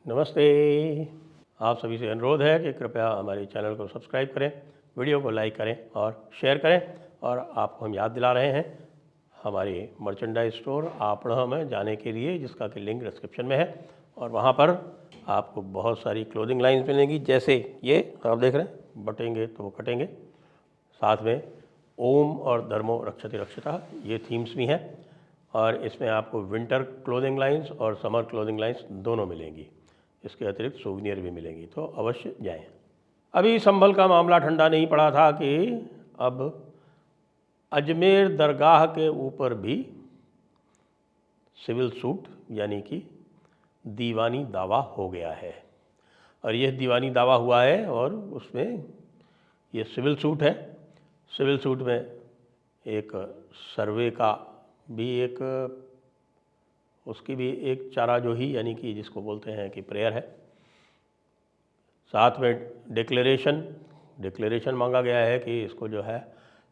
नमस्ते। आप सभी से अनुरोध है कि कृपया हमारे चैनल को सब्सक्राइब करें, वीडियो को लाइक करें और शेयर करें। और आपको हम याद दिला रहे हैं हमारे मर्चेंडाइज स्टोर आपणा में जाने के लिए, जिसका कि लिंक डिस्क्रिप्शन में है। और वहाँ पर आपको बहुत सारी क्लोथिंग लाइन्स मिलेंगी, जैसे ये आप देख रहे हैं, बटेंगे तो वो कटेंगे। साथ में ओम और धर्मो रक्षति रक्षिता ये थीम्स भी हैं। और इसमें आपको विंटर क्लोथिंग लाइन्स और समर क्लोथिंग लाइन्स दोनों मिलेंगी। इसके अतिरिक्त सोविनियर भी मिलेंगी, तो अवश्य जाएं। अभी संभल का मामला ठंडा नहीं पड़ा था कि अब अजमेर दरगाह के ऊपर भी सिविल सूट यानी कि दीवानी दावा हो गया है। और यह दीवानी दावा हुआ है और उसमें ये सिविल सूट है। सिविल सूट में एक सर्वे का भी उसकी भी एक चाराजोही यानी कि जिसको बोलते हैं कि प्रेयर है। साथ में डिक्लेरेशन मांगा गया है कि इसको जो है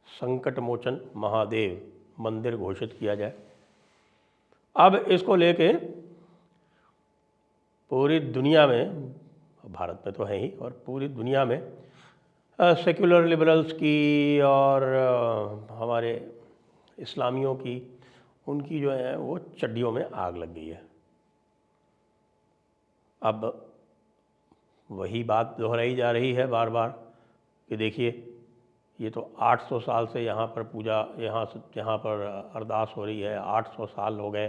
संकट मोचन महादेव मंदिर घोषित किया जाए। अब इसको लेके पूरी दुनिया में, भारत में तो है ही, और पूरी दुनिया में सेक्युलर लिबरल्स की और हमारे इस्लामियों की, उनकी जो है वो चड्डियों में आग लग गई है। अब वही बात दोहराई जा रही है बार बार कि देखिए, ये तो 800 साल से यहाँ पर पूजा, यहाँ पर अरदास हो रही है। 800 साल हो गए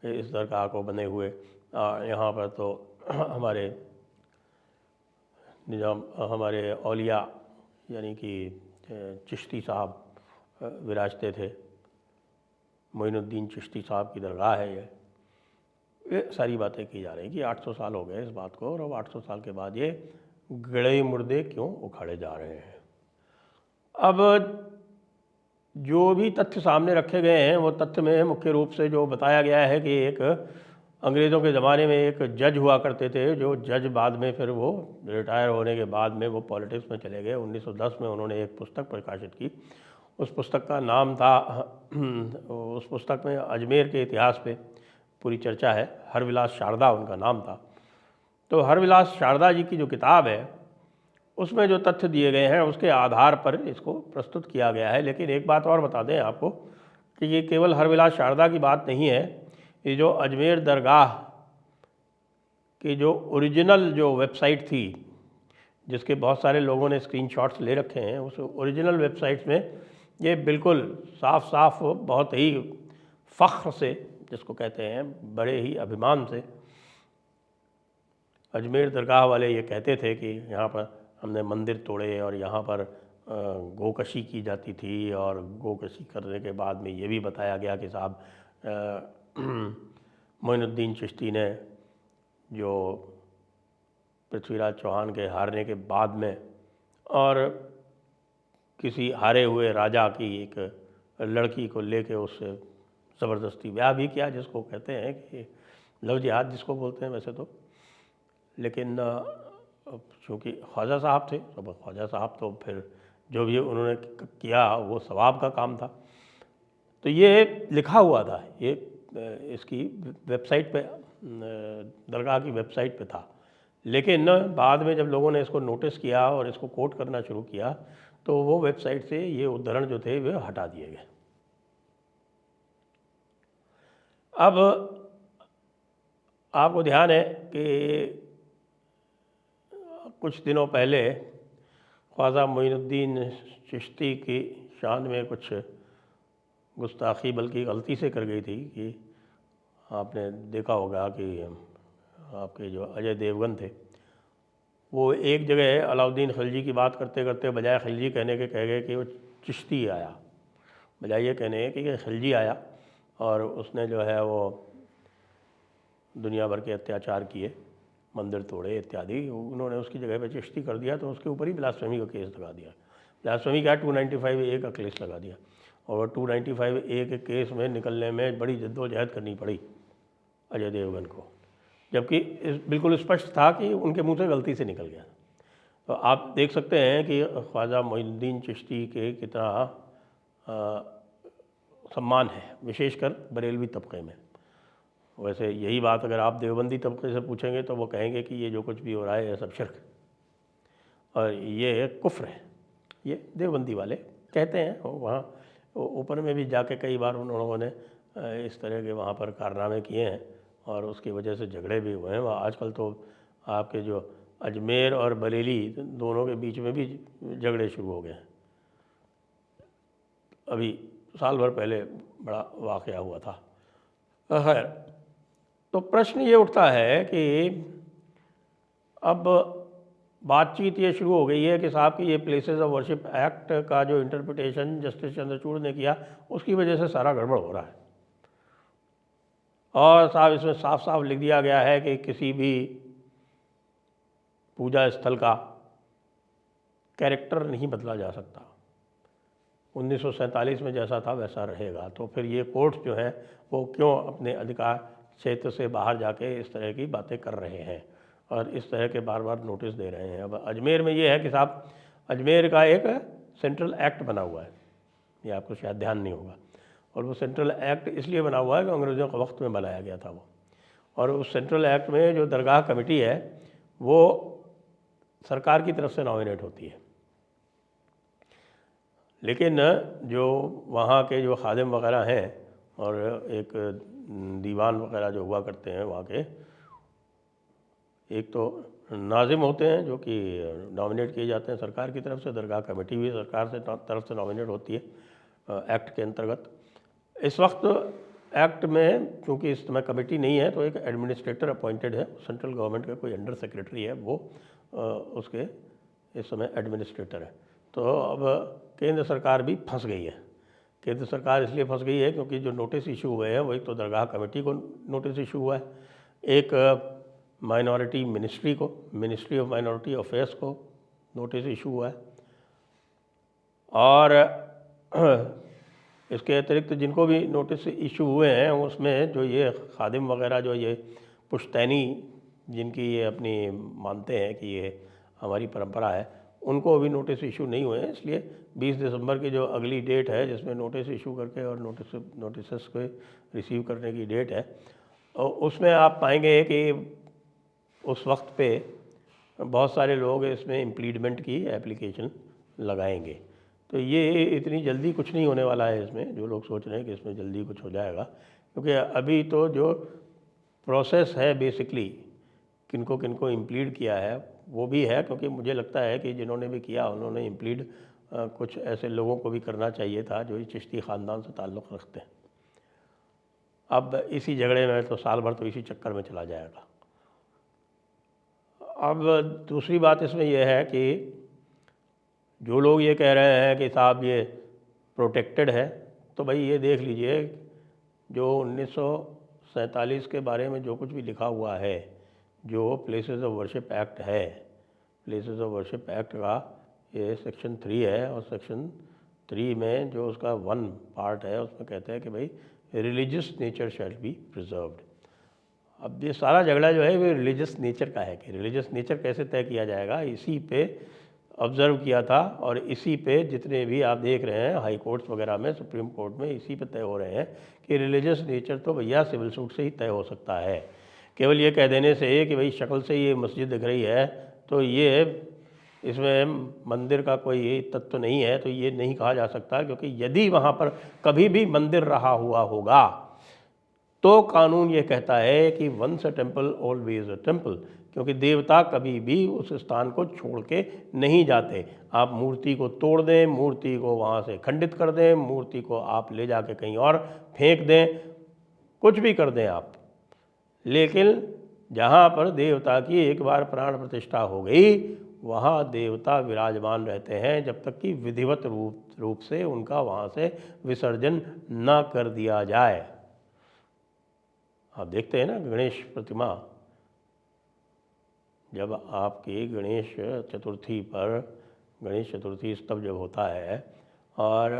इस दरगाह को बने हुए। यहाँ पर तो हमारे निज़ाम, हमारे औलिया यानी कि चिश्ती साहब विराजते थे। मोइनुद्दीन चिश्ती साहब की दरगाह है ये सारी बातें की जा रही हैं कि 800 साल हो गए इस बात को, और अब 800 साल के बाद ये गड़े मुर्दे क्यों उखाड़े जा रहे हैं। अब जो भी तथ्य सामने रखे गए हैं, वो तथ्य में मुख्य रूप से जो बताया गया है कि एक अंग्रेज़ों के ज़माने में एक जज हुआ करते थे, जो जज बाद में फिर वो रिटायर होने के बाद में वो पॉलिटिक्स में चले गए। 1910 में उन्होंने एक पुस्तक प्रकाशित की। उस पुस्तक का नाम था, उस पुस्तक में अजमेर के इतिहास पे पूरी चर्चा है। हरविलास शारदा उनका नाम था। तो हरविलास शारदा जी की जो किताब है, उसमें जो तथ्य दिए गए हैं उसके आधार पर इसको प्रस्तुत किया गया है। लेकिन एक बात और बता दें आपको कि ये केवल हरविलास शारदा की बात नहीं है। ये जो अजमेर दरगाह की जो ओरिजिनल जो वेबसाइट थी, जिसके बहुत सारे लोगों ने स्क्रीनशॉट्स ले रखे हैं, उस ओरिजिनल वेबसाइट्स में ये बिल्कुल साफ साफ बहुत ही फ़ख्र से, जिसको कहते हैं बड़े ही अभिमान से, अजमेर दरगाह वाले ये कहते थे कि यहाँ पर हमने मंदिर तोड़े और यहाँ पर गोकशी की जाती थी। और गोकशी करने के बाद में ये भी बताया गया कि साहब मोइनुद्दीन चिश्ती ने जो पृथ्वीराज चौहान के हारने के बाद में और किसी हारे हुए राजा की एक लड़की को लेके उससे ज़बरदस्ती ब्याह भी किया, जिसको कहते हैं कि लव जिहाद जिसको बोलते हैं वैसे तो। लेकिन चूँकि ख्वाजा साहब थे, तो ख्वाजा साहब तो फिर जो भी उन्होंने किया वो सवाब का काम था। तो ये लिखा हुआ था, ये इसकी वेबसाइट पे, दरगाह की वेबसाइट पे था। लेकिन बाद में जब लोगों ने इसको नोटिस किया और इसको कोट करना शुरू किया, तो वो वेबसाइट से ये उद्धरण जो थे वे हटा दिए गए। अब आपको ध्यान है कि कुछ दिनों पहले ख्वाजा मोइनुद्दीन चिश्ती की शान में कुछ गुस्ताखी बल्कि गलती से कर गई थी कि आपने देखा होगा कि आपके जो अजय देवगन थे, वो एक जगह अलाउद्दीन खिलजी की बात करते करते बजाय खिलजी कहने के कह गए कि वो चिश्ती आया, बजाय ये कहने कि खिलजी आया और उसने जो है वो दुनिया भर के अत्याचार किए, मंदिर तोड़े इत्यादि। उन्होंने उसकी जगह पे चिश्ती कर दिया, तो उसके ऊपर ही ब्लास्फेमी का केस लगा दिया। ब्लास्फेमी क्या, 295A का केस लगा दिया। और 295A के केस में निकलने में बड़ी जद्दोजहद करनी पड़ी अजय देवगन को, जबकि बिल्कुल स्पष्ट था कि उनके मुंह से गलती से निकल गया। तो आप देख सकते हैं कि ख्वाजा मोइनुद्दीन चिश्ती के कितना सम्मान है, विशेषकर बरेलवी तबके में। वैसे यही बात अगर आप देवबंदी तबके से पूछेंगे तो वो कहेंगे कि ये जो कुछ भी हो रहा है ये सब शिर्क और ये कुफ्र है, ये देवबंदी वाले कहते हैं। वहाँ ऊपर में भी जाके कई बार उन लोगों ने इस तरह के वहाँ पर कारनामे किए हैं और उसकी वजह से झगड़े भी हुए हैं। वहाँ आजकल तो आपके जो अजमेर और बरेली दोनों के बीच में भी झगड़े शुरू हो गए हैं। अभी साल भर पहले बड़ा वाक़या हुआ था। खैर, तो प्रश्न ये उठता है कि अब बातचीत ये शुरू हो गई है कि साहब कि ये प्लेसेस ऑफ वर्शिप एक्ट का जो इंटरप्रिटेशन जस्टिस चंद्रचूड़ ने किया उसकी वजह से सारा गड़बड़ हो रहा है। और साहब इसमें साफ साफ लिख दिया गया है कि किसी भी पूजा स्थल का कैरेक्टर नहीं बदला जा सकता, 1947 में जैसा था वैसा रहेगा। तो फिर ये कोर्ट जो है वो क्यों अपने अधिकार क्षेत्र से बाहर जाके इस तरह की बातें कर रहे हैं और इस तरह के बार बार नोटिस दे रहे हैं। अब अजमेर में ये है कि साहब अजमेर का एक सेंट्रल एक्ट बना हुआ है, ये आपको शायद ध्यान नहीं होगा, और वो सेंट्रल एक्ट इसलिए बना हुआ है कि अंग्रेज़ों के वक्त में बनाया गया था वो। और उस सेंट्रल एक्ट में जो दरगाह कमेटी है वो सरकार की तरफ से नॉमिनेट होती है, लेकिन जो वहाँ के जो खादिम वगैरह हैं और एक दीवान वगैरह जो हुआ करते हैं वहाँ के, एक तो नाजिम होते हैं जो कि नॉमिनेट किए जाते हैं सरकार की तरफ से, दरगाह कमेटी भी सरकार से तरफ से नॉमिनेट होती है एक्ट के अंतर्गत। इस वक्त एक्ट में क्योंकि इस समय कमेटी नहीं है तो एक एडमिनिस्ट्रेटर अपॉइंटेड है, सेंट्रल गवर्नमेंट का कोई अंडर सेक्रेटरी है वो उसके इस समय एडमिनिस्ट्रेटर है। तो अब केंद्र सरकार भी फंस गई है। केंद्र सरकार इसलिए फंस गई है क्योंकि जो नोटिस इशू हुए हैं वो एक तो दरगाह कमेटी को नोटिस इशू हुआ है, एक माइनॉरिटी मिनिस्ट्री को, मिनिस्ट्री ऑफ माइनॉरिटी अफेयर्स को नोटिस इशू हुआ है, और इसके अतिरिक्त जिनको भी नोटिस इशू हुए हैं उसमें जो ये खादिम वगैरह जो ये पुश्तैनी जिनकी ये अपनी मानते हैं कि ये हमारी परंपरा है, उनको अभी नोटिस इशू नहीं हुए हैं। इसलिए 20 दिसंबर की जो अगली डेट है जिसमें नोटिस इशू करके और नोटिस को रिसीव करने की डेट है, उसमें आप पाएंगे कि उस वक्त पे बहुत सारे लोग इसमें इम्प्लीडमेंट की एप्लीकेशन लगाएंगे। तो ये इतनी जल्दी कुछ नहीं होने वाला है इसमें, जो लोग सोच रहे हैं कि इसमें जल्दी कुछ हो जाएगा, क्योंकि अभी तो जो प्रोसेस है बेसिकली किनको किनको इम्प्लीड किया है वो भी है, क्योंकि मुझे लगता है कि जिन्होंने भी किया उन्होंने इम्प्लीड कुछ ऐसे लोगों को भी करना चाहिए था जो चिश्ती ख़ानदान से ताल्लुक़ रखते हैं। अब इसी झगड़े में तो साल भर तो इसी चक्कर में चला जाएगा। अब दूसरी बात इसमें यह है कि जो लोग ये कह रहे हैं कि साहब ये प्रोटेक्टेड है, तो भाई ये देख लीजिए जो 1947 के बारे में जो कुछ भी लिखा हुआ है, जो प्लेसेस ऑफ वर्शिप एक्ट है, प्लेसेस ऑफ वर्शिप एक्ट का ये सेक्शन 3 है, और सेक्शन 3 में जो उसका 1 पार्ट है उसमें कहते हैं कि भाई religious nature shall be preserved. अब ये सारा झगड़ा जो है वो रिलीजियस नेचर का है कि रिलीजियस नेचर कैसे तय किया जाएगा, इसी पे ऑब्ज़र्व किया था और इसी पे जितने भी आप देख रहे हैं हाई कोर्ट्स वगैरह में, सुप्रीम कोर्ट में, इसी पे तय हो रहे हैं कि रिलीजियस नेचर तो भैया सिविल सूट से ही तय हो सकता है। केवल ये कह देने से कि भाई शक्ल से ये मस्जिद दिख रही है तो ये इसमें मंदिर का कोई तत्व नहीं है, तो ये नहीं कहा जा सकता, क्योंकि यदि वहाँ पर कभी भी मंदिर रहा हुआ होगा तो कानून ये कहता है कि once a temple always a temple, क्योंकि देवता कभी भी उस स्थान को छोड़ के नहीं जाते। आप मूर्ति को तोड़ दें, मूर्ति को वहाँ से खंडित कर दें, मूर्ति को आप ले जाके कहीं और फेंक दें, कुछ भी कर दें आप, लेकिन जहाँ पर देवता की एक बार प्राण प्रतिष्ठा हो गई वहाँ देवता विराजमान रहते हैं जब तक कि विधिवत रूप से उनका वहाँ से विसर्जन न कर दिया जाए। आप देखते हैं ना गणेश प्रतिमा, जब आपकी गणेश चतुर्थी पर गणेश चतुर्थी स्तव जब होता है और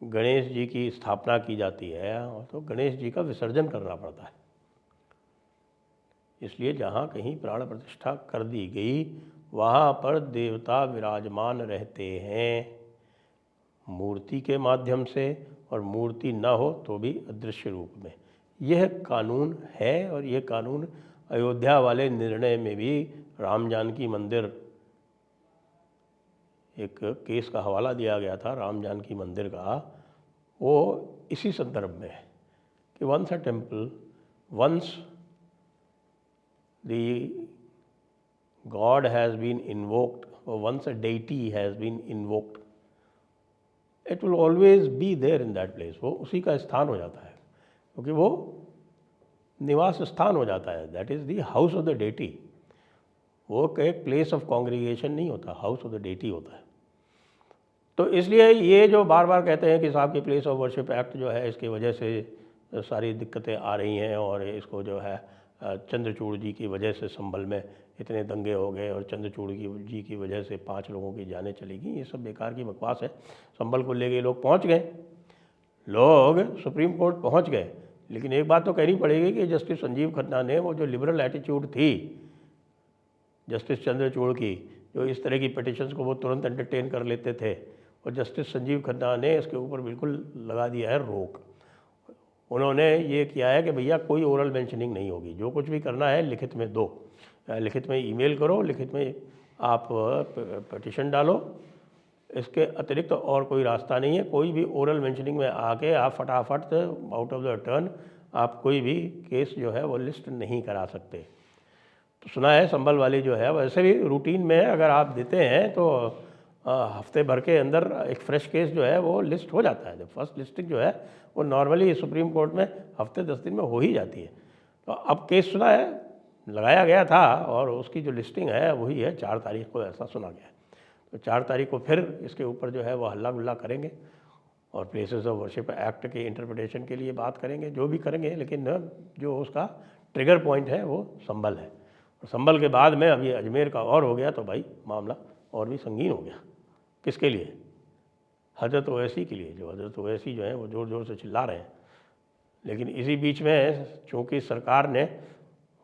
गणेश जी की स्थापना की जाती है तो गणेश जी का विसर्जन करना पड़ता है। इसलिए जहाँ कहीं प्राण प्रतिष्ठा कर दी गई वहाँ पर देवता विराजमान रहते हैं मूर्ति के माध्यम से, और मूर्ति न हो तो भी अदृश्य रूप में। यह कानून है और यह कानून अयोध्या वाले निर्णय में भी राम जानकी मंदिर, एक केस का हवाला दिया गया था राम जानकी मंदिर का, वो इसी संदर्भ में है कि once a temple, once the God has been invoked, or once a deity has been invoked, it will always be there in that place. वो उसी का स्थान हो जाता है, क्योंकि वो निवास स्थान हो जाता है. That is the house of the deity. वो एक प्लेस ऑफ कॉन्ग्रीगेशन नहीं होता, हाउस ऑफ द डेटी होता है. तो इसलिए ये जो बार बार कहते हैं कि साहब की प्लेस ऑफ वर्शिप एक्ट जो है, इसकी वजह से सारी दिक्कतें आ रही हैं और इसको जो है चंद्रचूड़ जी की वजह से संभल में इतने दंगे हो गए और चंद्रचूड़ जी की वजह से 5 लोगों की जानें चली गई, ये सब बेकार की बकवास है. संभल को ले गए लोग, पहुंच गए, लोग सुप्रीम कोर्ट पहुंच गए. लेकिन एक बात तो कहनी पड़ेगी कि जस्टिस संजीव खन्ना ने वो जो लिबरल एटीट्यूड थी जस्टिस चंद्रचूड़ की, जो इस तरह की पिटिशंस को वो तुरंत एंटरटेन कर लेते थे, और जस्टिस संजीव खन्ना ने इसके ऊपर बिल्कुल लगा दिया है रोक. उन्होंने ये किया है कि भैया कोई ओरल मेंशनिंग नहीं होगी, जो कुछ भी करना है लिखित में दो, लिखित में ईमेल करो, लिखित में आप पिटिशन डालो, इसके अतिरिक्त और कोई रास्ता नहीं है. कोई भी ओरल मेंशनिंग में आके आप फटाफट आउट ऑफ द टर्न आप कोई भी केस जो है वो लिस्ट नहीं करा सकते. तो सुना है संभल वाली जो है, वैसे भी रूटीन में अगर आप देते हैं तो हफ्ते भर के अंदर एक फ़्रेश केस जो है वो लिस्ट हो जाता है. जब फर्स्ट लिस्टिंग जो है वो नॉर्मली सुप्रीम कोर्ट में हफ्ते 10 दिन में हो ही जाती है. तो अब केस सुना है, लगाया गया था और उसकी जो लिस्टिंग है वही है 4 तारीख को, ऐसा सुना गया है. तो 4 तारीख को फिर इसके ऊपर जो है वो हल्ला गुल्ला करेंगे और प्लेसेस ऑफ वर्शिप एक्ट के इंटरप्रिटेशन के लिए बात करेंगे, जो भी करेंगे. लेकिन जो उसका ट्रिगर पॉइंट है वो संभल है, और संभल के बाद में अब ये अजमेर का और हो गया तो भाई मामला और भी संगीन हो गया. किसके लिए? हज़रत ओवैसी के लिए. जो हज़रत ओवैसी जो है वो ज़ोर ज़ोर से चिल्ला रहे हैं. लेकिन इसी बीच में चूँकि सरकार ने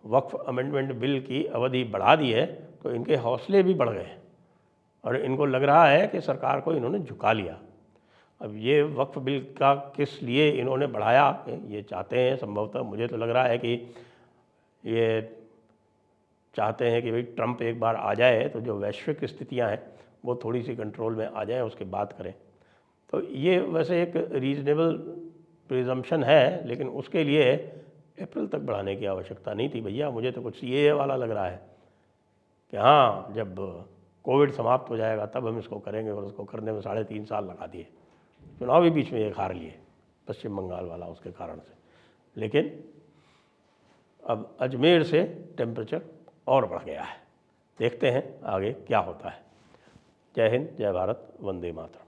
वक्फ अमेंडमेंट बिल की अवधि बढ़ा दी है, तो इनके हौसले भी बढ़ गए और इनको लग रहा है कि सरकार को इन्होंने झुका लिया. अब ये वक्फ बिल का किस लिए इन्होंने बढ़ाया, ये चाहते हैं संभवतः, मुझे तो लग रहा है कि ये चाहते हैं कि भाई ट्रंप एक बार आ जाए तो जो वैश्विक स्थितियां हैं वो थोड़ी सी कंट्रोल में आ जाए, उसके बाद करें. तो ये वैसे एक रीजनेबल प्रिजम्पशन है, लेकिन उसके लिए अप्रैल तक बढ़ाने की आवश्यकता नहीं थी भैया. मुझे तो कुछ CAA वाला लग रहा है कि हाँ, जब कोविड समाप्त हो जाएगा तब हम इसको करेंगे, और उसको करने में 3.5 साल लगा दिए. चुनाव भी बीच में एक हार लिए, पश्चिम बंगाल वाला, उसके कारण से. लेकिन अब अजमेर से टेम्परेचर और बढ़ गया है. देखते हैं आगे क्या होता है. जय हिंद, जय भारत, वंदे मातरम.